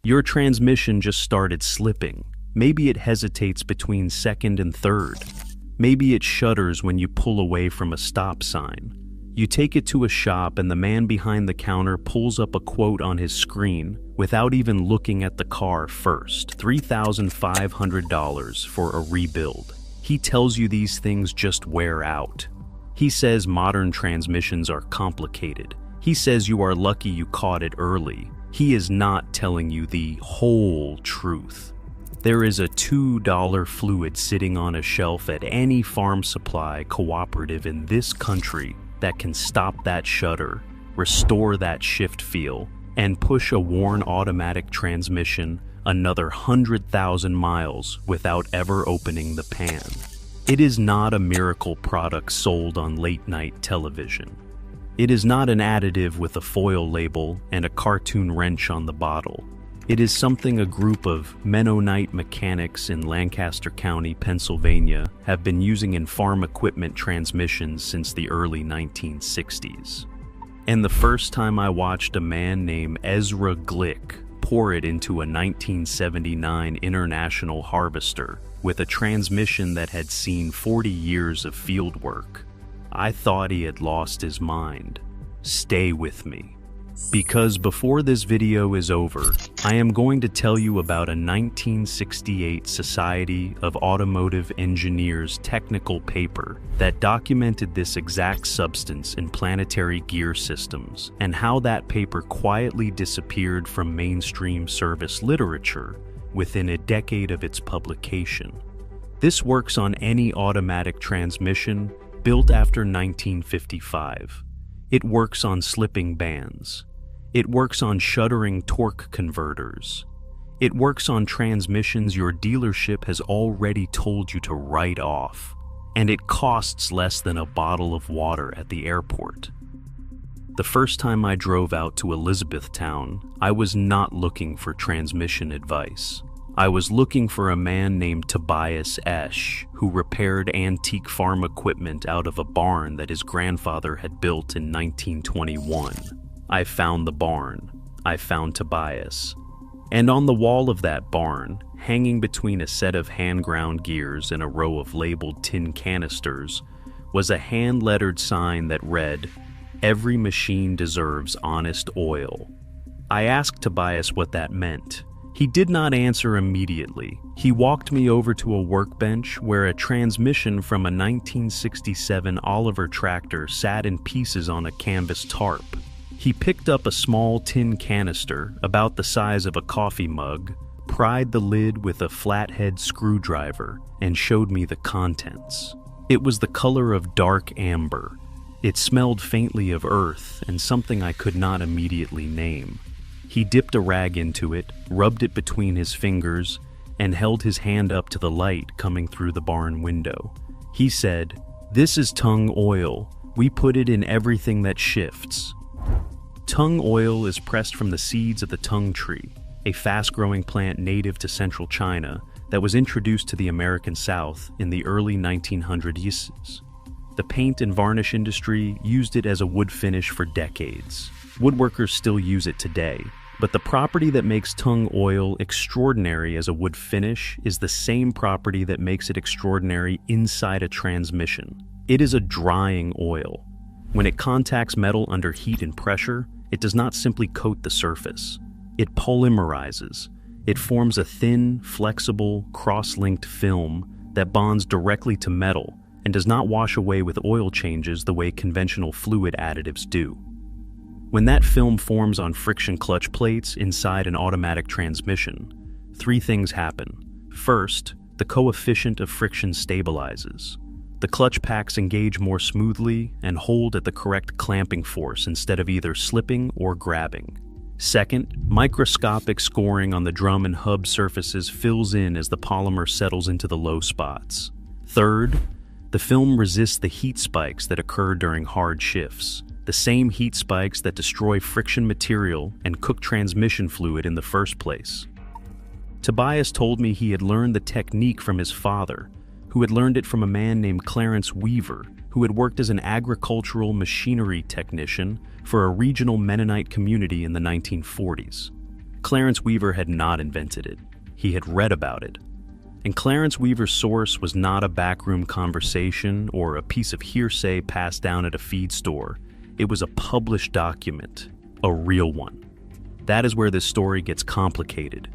Your transmission just started slipping. Maybe it hesitates between second and third. Maybe it shudders when you pull away from a stop sign. You take it to a shop and the man behind the counter pulls up a quote on his screen without even looking at the car first. $3,500 for a rebuild. He tells you these things just wear out. He says modern transmissions are complicated. He says you are lucky you caught it early. He is not telling you the whole truth. There is a $2 fluid sitting on a shelf at any farm supply cooperative in this country that can stop that shudder, restore that shift feel, and push a worn automatic transmission another 100,000 miles without ever opening the pan. It is not a miracle product sold on late-night television. It is not an additive with a foil label and a cartoon wrench on the bottle. It is something a group of Mennonite mechanics in Lancaster County, Pennsylvania, have been using in farm equipment transmissions since the early 1960s. And the first time I watched a man named Ezra Glick pour it into a 1979 International Harvester with a transmission that had seen 40 years of field work, I thought he had lost his mind. Stay with me. Because before this video is over, I am going to tell you about a 1968 Society of Automotive Engineers technical paper that documented this exact substance in planetary gear systems and how that paper quietly disappeared from mainstream service literature within a decade of its publication. This works on any automatic transmission built after 1955. It works on slipping bands. It works on shuddering torque converters. It works on transmissions your dealership has already told you to write off. And it costs less than a bottle of water at the airport. The first time I drove out to Elizabethtown, I was not looking for transmission advice. I was looking for a man named Tobias Esch, who repaired antique farm equipment out of a barn that his grandfather had built in 1921. I found the barn. I found Tobias. And on the wall of that barn, hanging between a set of hand-ground gears and a row of labeled tin canisters, was a hand-lettered sign that read, "Every machine deserves honest oil." I asked Tobias what that meant. He did not answer immediately. He walked me over to a workbench where a transmission from a 1967 Oliver tractor sat in pieces on a canvas tarp. He picked up a small tin canister about the size of a coffee mug, pried the lid with a flathead screwdriver, and showed me the contents. It was the color of dark amber. It smelled faintly of earth and something I could not immediately name. He dipped a rag into it, rubbed it between his fingers, and held his hand up to the light coming through the barn window. He said, "This is tung oil. We put it in everything that shifts." Tung oil is pressed from the seeds of the tung tree, a fast-growing plant native to central China that was introduced to the American South in the early 1900s. The paint and varnish industry used it as a wood finish for decades. Woodworkers still use it today, but the property that makes tung oil extraordinary as a wood finish is the same property that makes it extraordinary inside a transmission. It is a drying oil. When it contacts metal under heat and pressure, it does not simply coat the surface. It polymerizes. It forms a thin, flexible, cross-linked film that bonds directly to metal and does not wash away with oil changes the way conventional fluid additives do. When that film forms on friction clutch plates inside an automatic transmission, three things happen. First, the coefficient of friction stabilizes. The clutch packs engage more smoothly and hold at the correct clamping force instead of either slipping or grabbing. Second, microscopic scoring on the drum and hub surfaces fills in as the polymer settles into the low spots. Third, the film resists the heat spikes that occur during hard shifts, the same heat spikes that destroy friction material and cook transmission fluid in the first place. Tobias told me he had learned the technique from his father, who had learned it from a man named Clarence Weaver, who had worked as an agricultural machinery technician for a regional Mennonite community in the 1940s. Clarence Weaver had not invented it. He had read about it. And Clarence Weaver's source was not a backroom conversation or a piece of hearsay passed down at a feed store. It was a published document, a real one. That is where this story gets complicated.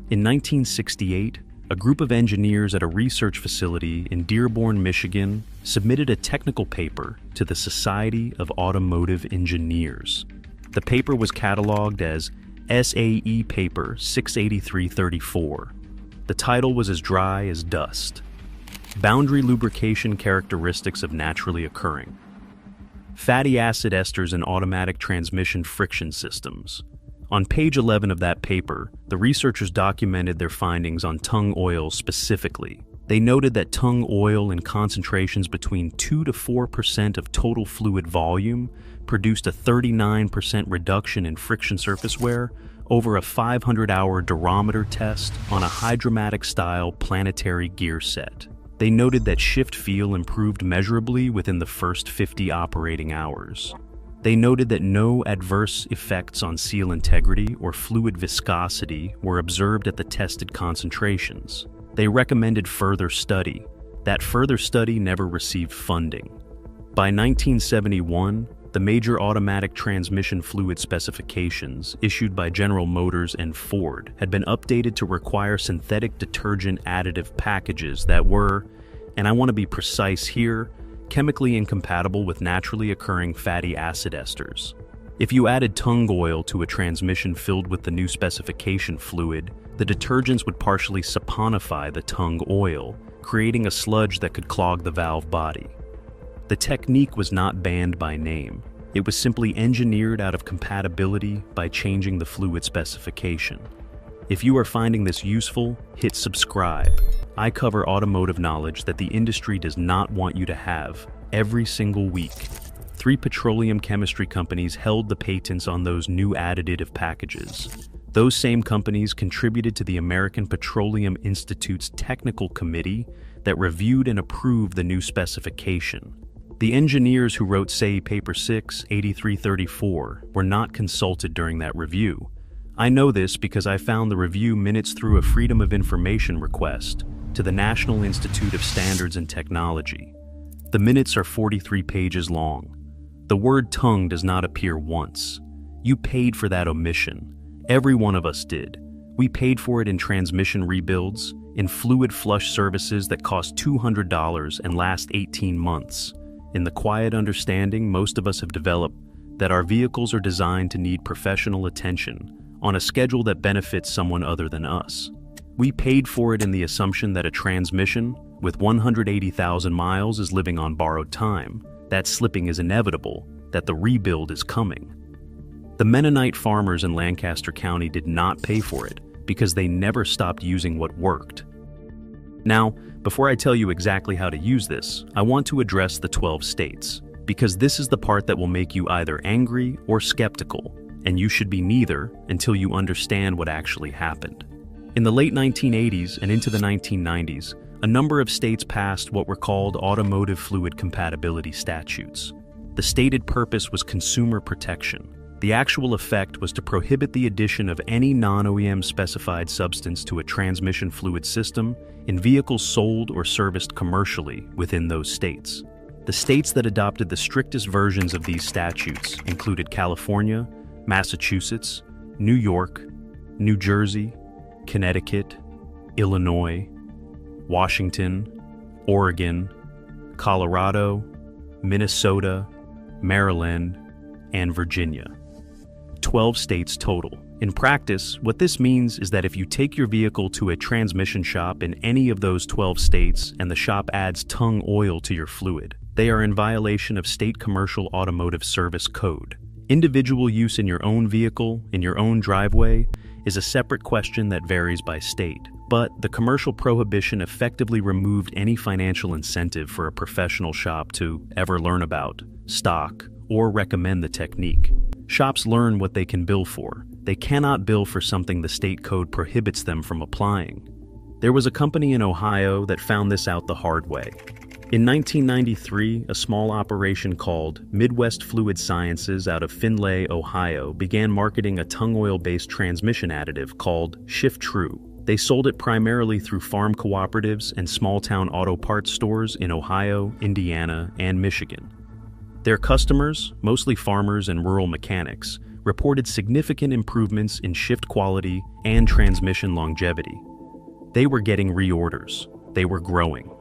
In 1968, a group of engineers at a research facility in Dearborn, Michigan, submitted a technical paper to the Society of Automotive Engineers. The paper was cataloged as SAE Paper 68334. The title was as dry as dust. Boundary lubrication characteristics of naturally occurring. Fatty acid esters in automatic transmission friction systems. On page 11 of that paper, the researchers documented their findings on tung oil specifically. They noted that tung oil in concentrations between 2 to 4% of total fluid volume produced a 39% reduction in friction surface wear over a 500-hour durometer test on a Hydromatic-style planetary gear set. They noted that shift feel improved measurably within the first 50 operating hours. They noted that no adverse effects on seal integrity or fluid viscosity were observed at the tested concentrations. They recommended further study. That further study never received funding. By 1971, the major automatic transmission fluid specifications issued by General Motors and Ford had been updated to require synthetic detergent additive packages that were, and I want to be precise here, chemically incompatible with naturally occurring fatty acid esters. If you added tung oil to a transmission filled with the new specification fluid, the detergents would partially saponify the tung oil, creating a sludge that could clog the valve body. The technique was not banned by name. It was simply engineered out of compatibility by changing the fluid specification. If you are finding this useful, hit subscribe. I cover automotive knowledge that the industry does not want you to have every single week. 3 petroleum chemistry companies held the patents on those new additive packages. Those same companies contributed to the American Petroleum Institute's technical committee that reviewed and approved the new specification. The engineers who wrote SAE Paper 68334 were not consulted during that review. I know this because I found the review minutes through a Freedom of Information request to the National Institute of Standards and Technology. The minutes are 43 pages long. The word tung does not appear once. You paid for that omission. Every one of us did. We paid for it in transmission rebuilds, in fluid flush services that cost $200 and last 18 months. In the quiet understanding most of us have developed that our vehicles are designed to need professional attention on a schedule that benefits someone other than us. We paid for it in the assumption that a transmission with 180,000 miles is living on borrowed time, that slipping is inevitable, that the rebuild is coming. The Mennonite farmers in Lancaster County did not pay for it because they never stopped using what worked. Now, before I tell you exactly how to use this, I want to address the 12 states, because this is the part that will make you either angry or skeptical, and you should be neither until you understand what actually happened. In the late 1980s and into the 1990s, a number of states passed what were called automotive fluid compatibility statutes. The stated purpose was consumer protection. The actual effect was to prohibit the addition of any non-OEM specified substance to a transmission fluid system in vehicles sold or serviced commercially within those states. The states that adopted the strictest versions of these statutes included California, Massachusetts, New York, New Jersey, Connecticut, Illinois, Washington, Oregon, Colorado, Minnesota, Maryland, and Virginia. 12 states total. In practice, what this means is that if you take your vehicle to a transmission shop in any of those 12 states and the shop adds tung oil to your fluid, they are in violation of State Commercial Automotive Service Code. Individual use in your own vehicle, in your own driveway, is a separate question that varies by state. But the commercial prohibition effectively removed any financial incentive for a professional shop to ever learn about, stock, or recommend the technique. Shops learn what they can bill for. They cannot bill for something the state code prohibits them from applying. There was a company in Ohio that found this out the hard way. In 1993, a small operation called Midwest Fluid Sciences out of Findlay, Ohio, began marketing a tung oil-based transmission additive called Shift True. They sold it primarily through farm cooperatives and small-town auto parts stores in Ohio, Indiana, and Michigan. Their customers, mostly farmers and rural mechanics, reported significant improvements in shift quality and transmission longevity. They were getting reorders. They were growing.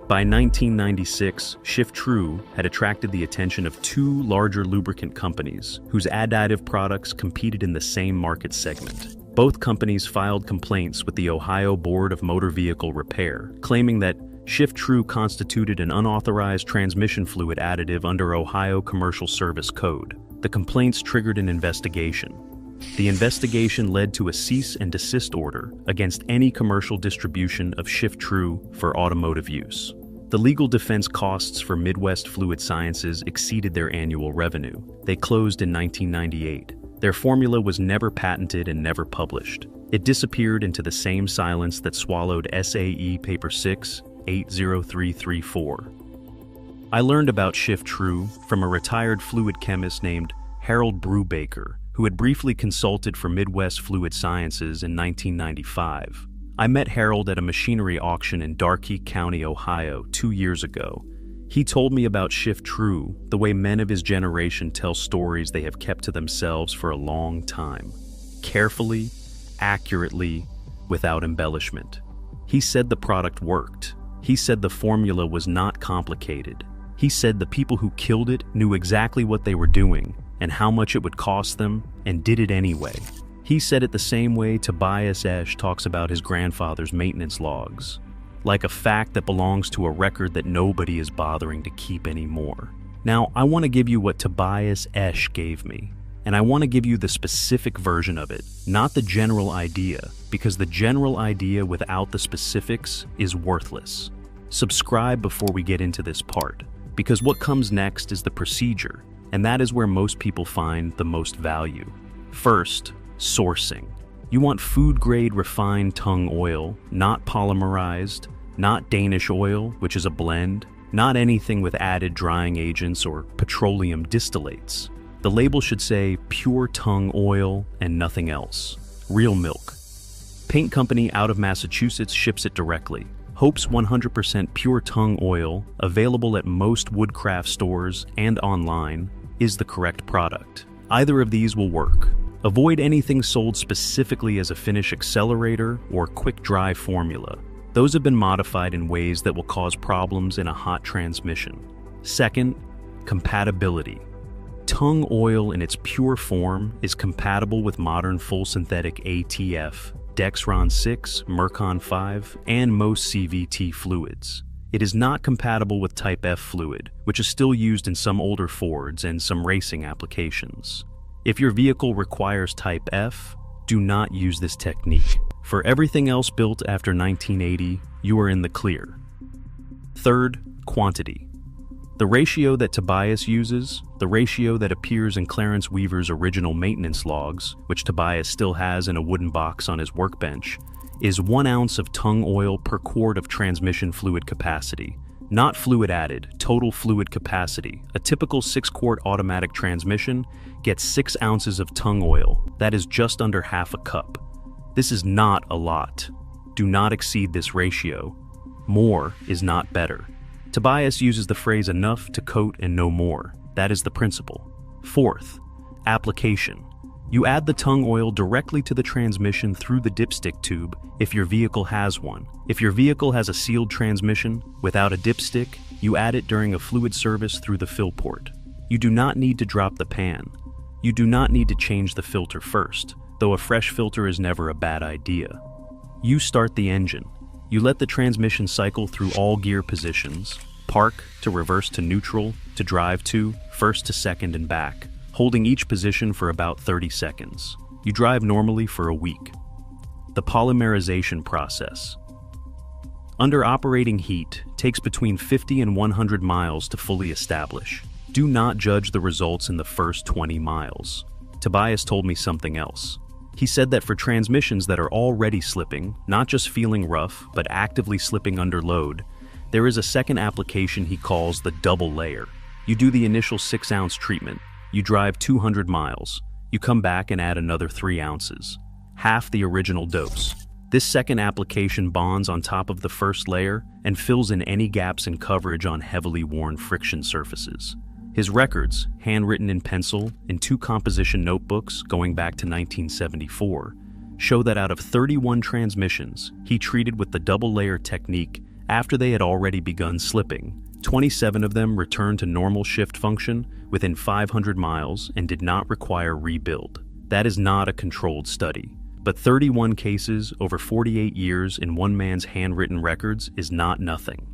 By 1996, Shift True had attracted the attention of two larger lubricant companies whose additive products competed in the same market segment. Both companies filed complaints with the Ohio Board of Motor Vehicle Repair, claiming that Shift True constituted an unauthorized transmission fluid additive under Ohio Commercial Service Code. The complaints triggered an investigation. The investigation led to a cease and desist order against any commercial distribution of Shift True for automotive use. The legal defense costs for Midwest Fluid Sciences exceeded their annual revenue. They closed in 1998. Their formula was never patented and never published. It disappeared into the same silence that swallowed SAE Paper 6, 80334. I learned about Shift True from a retired fluid chemist named Harold Brubaker, who had briefly consulted for Midwest Fluid Sciences in 1995. I met Harold at a machinery auction in Darkey County, Ohio, 2 years ago. He told me about Shift True the way men of his generation tell stories they have kept to themselves for a long time. Carefully, accurately, without embellishment. He said the product worked. He said the formula was not complicated. He said the people who killed it knew exactly what they were doing and how much it would cost them, and did it anyway. He said it the same way Tobias Esch talks about his grandfather's maintenance logs, like a fact that belongs to a record that nobody is bothering to keep anymore. Now, I want to give you what Tobias Esch gave me, and I want to give you the specific version of it, not the general idea, because the general idea without the specifics is worthless. Subscribe before we get into this part, because what comes next is the procedure, and that is where most people find the most value. First, sourcing. You want food-grade refined tung oil, not polymerized, not Danish oil, which is a blend, not anything with added drying agents or petroleum distillates. The label should say pure tung oil and nothing else. Real milk. Paint company out of Massachusetts ships it directly. Hope's 100% pure tung oil, available at most Woodcraft stores and online, is the correct product. Either of these will work. Avoid anything sold specifically as a finish accelerator or quick dry formula. Those have been modified in ways that will cause problems in a hot transmission. Second, compatibility. Tung oil in its pure form is compatible with modern full synthetic ATF, Dexron 6, Mercon 5, and most CVT fluids. It is not compatible with Type F fluid, which is still used in some older Fords and some racing applications. If your vehicle requires Type F, do not use this technique. For everything else built after 1980, you are in the clear. Third, quantity. The ratio that Tobias uses, the ratio that appears in Clarence Weaver's original maintenance logs, which Tobias still has in a wooden box on his workbench, is 1 ounce of tung oil per quart of transmission fluid capacity. Not fluid added, total fluid capacity. A typical 6-quart automatic transmission gets 6 ounces of tung oil. That is just under half a cup. This is not a lot. Do not exceed this ratio. More is not better. Tobias uses the phrase enough to coat and no more. That is the principle. Fourth, application. You add the tung oil directly to the transmission through the dipstick tube if your vehicle has one. If your vehicle has a sealed transmission without a dipstick, you add it during a fluid service through the fill port. You do not need to drop the pan. You do not need to change the filter first, though a fresh filter is never a bad idea. You start the engine. You let the transmission cycle through all gear positions, park to reverse to neutral, to drive to, first to second and back, holding each position for about 30 seconds. You drive normally for a week. The polymerization process. Under operating heat, takes between 50 and 100 miles to fully establish. Do not judge the results in the first 20 miles. Tobias told me something else. He said that for transmissions that are already slipping, not just feeling rough, but actively slipping under load, There is a second application he calls the double layer. You do the initial 6-ounce treatment, you drive 200 miles, you come back and add another 3 ounces, half the original dose. This second application bonds on top of the first layer and fills in any gaps in coverage on heavily worn friction surfaces. His records, handwritten in pencil in 2 composition notebooks going back to 1974, show that out of 31 transmissions he treated with the double layer technique after they had already begun slipping, 27 of them returned to normal shift function within 500 miles and did not require rebuild. That is not a controlled study, but 31 cases over 48 years in one man's handwritten records is not nothing.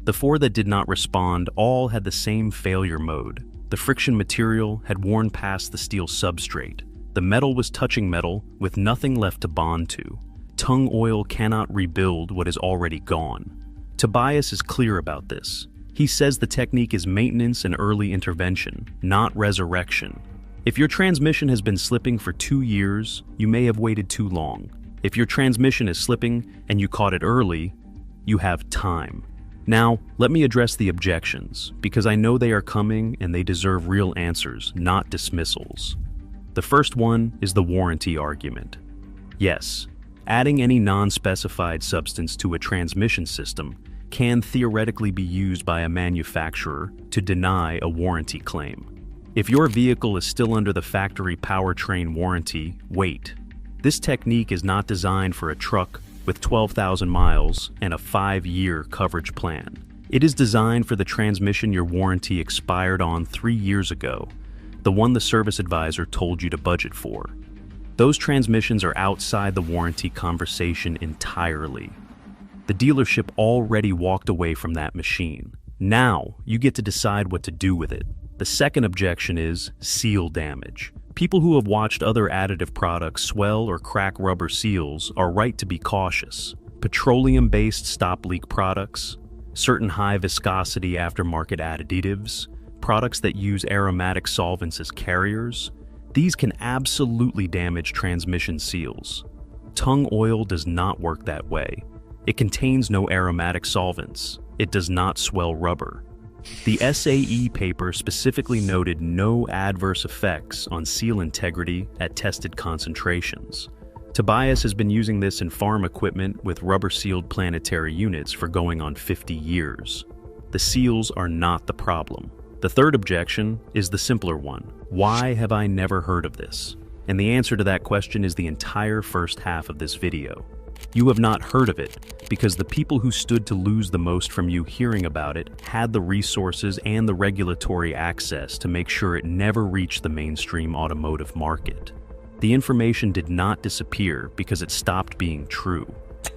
The 4 that did not respond all had the same failure mode. The friction material had worn past the steel substrate. The metal was touching metal with nothing left to bond to. Tung oil cannot rebuild what is already gone. Tobias is clear about this. He says the technique is maintenance and early intervention, not resurrection. If your transmission has been slipping for 2 years, you may have waited too long. If your transmission is slipping and you caught it early, you have time. Now, let me address the objections, because I know they are coming and they deserve real answers, not dismissals. The first one is the warranty argument. Yes, adding any non-specified substance to a transmission system can theoretically be used by a manufacturer to deny a warranty claim. If your vehicle is still under the factory powertrain warranty, wait. This technique is not designed for a truck with 12,000 miles and a 5-year coverage plan. It is designed for the transmission your warranty expired on 3 years ago, the one the service advisor told you to budget for. Those transmissions are outside the warranty conversation entirely. The dealership already walked away from that machine. Now, you get to decide what to do with it. The second objection is seal damage. People who have watched other additive products swell or crack rubber seals are right to be cautious. Petroleum-based stop leak products, certain high viscosity aftermarket additives, products that use aromatic solvents as carriers, these can absolutely damage transmission seals. Tung oil does not work that way. It contains no aromatic solvents. It does not swell rubber. The SAE paper specifically noted no adverse effects on seal integrity at tested concentrations. Tobias has been using this in farm equipment with rubber-sealed planetary units for going on 50 years. The seals are not the problem. The third objection is the simpler one. Why have I never heard of this? And the answer to that question is the entire first half of this video. You have not heard of it because the people who stood to lose the most from you hearing about it had the resources and the regulatory access to make sure it never reached the mainstream automotive market. The information did not disappear because it stopped being true.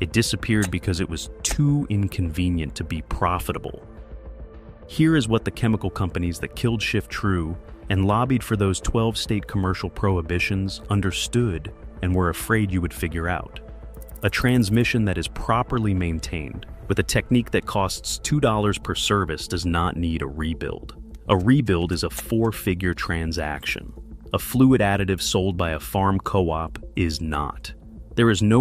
It disappeared because it was too inconvenient to be profitable. Here is what the chemical companies that killed Shift True and lobbied for those 12-state commercial prohibitions understood and were afraid you would figure out. A transmission that is properly maintained with a technique that costs $2 per service does not need a rebuild. A rebuild is a 4-figure transaction. A fluid additive sold by a farm co-op is not. There is no